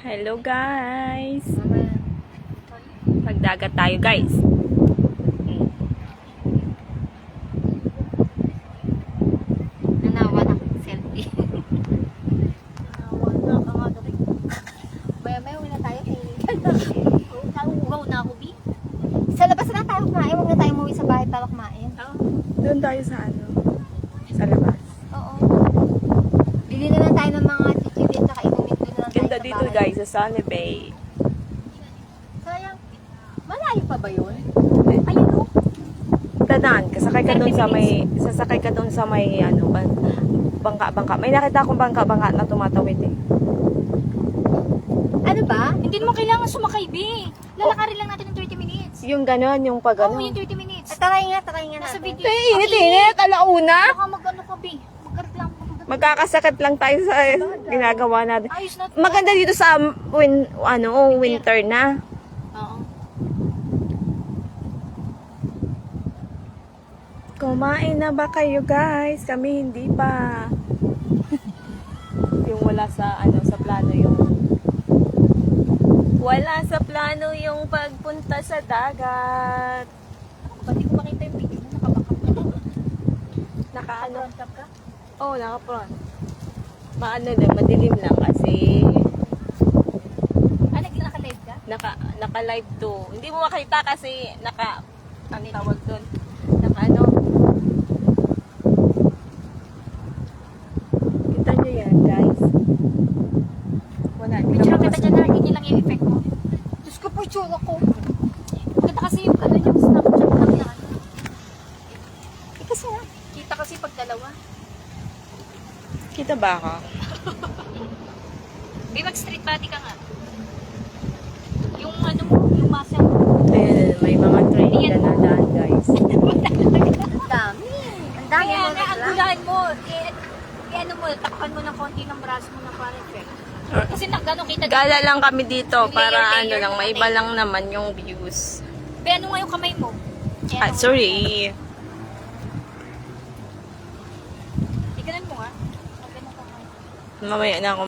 Hello guys. Magdagat tayo guys. Nanawa na selfie. Maya-maya uwi na tayo. Nauugaw na ako, Bi. Sa labas na tayo kumain. Huwag na tayo umuwi sa bahay para kumain. Doon tayo sa sa labas. Oo. Bili na lang tayo ng mga chichirin at inumin doon na lang tayo Ganda sa dito bahay. guys, sa Sunny Bay. Sayang. Malayo pa ba yun? Ayun o. Dadaan, sasakay ka doon sa may bangka. May nakita akong bangka na tumatawid eh. Ano ba? Hindi mo kailangan sumakay, B. Lalakarin lang natin ng 30 minutes. Yung gano'n, yung pag Oo, yung 30 minutes. Try nga Nasa natin. video. Init, alauna. Baka mag-ano ka, B. Magkareklamo ka. Magkakasakit lang tayo sa ginagawa natin. Ayos na. Maganda dito sa winter na. Oo. Kumain na ba kayo guys? Kami hindi pa. Yung wala sa plano yung pagpunta sa dagat. Ba't di ko makita yung video mo? Nakabakap ka. Naka-ano? Front ka? Oh, naka-front. Madilim lang kasi Naka-live ka? naka-live to. Hindi mo makita kasi ang tawag doon. Kita nyo yan, guys. Wala, hindi Picture ka kita dyan na. Hindi lang yung effect mo. Diyos ko po, tsura ko. Kita kasi yung yung Snapchat lang na ano. Kasi nga. Kita kasi pag dalawa. Kita ba ako? B, mag-street body ka nga. Yung ano mo, yung muscle mo. Ayan, may mga train na nadaan, guys. Ang dami. Ang dami Kaya mo nga, ang gulahan mo, ano mo, takpan mo ng konti ng braso mo na para effect. Kasi gano'n kita dito. Gala lang kami dito Yung para layer lang, ng maiba lang naman yung views. Be, ano nga yung kamay mo? Ayan, Sorry. Tignan mo nga. Magano ka nga. Mamaya na ako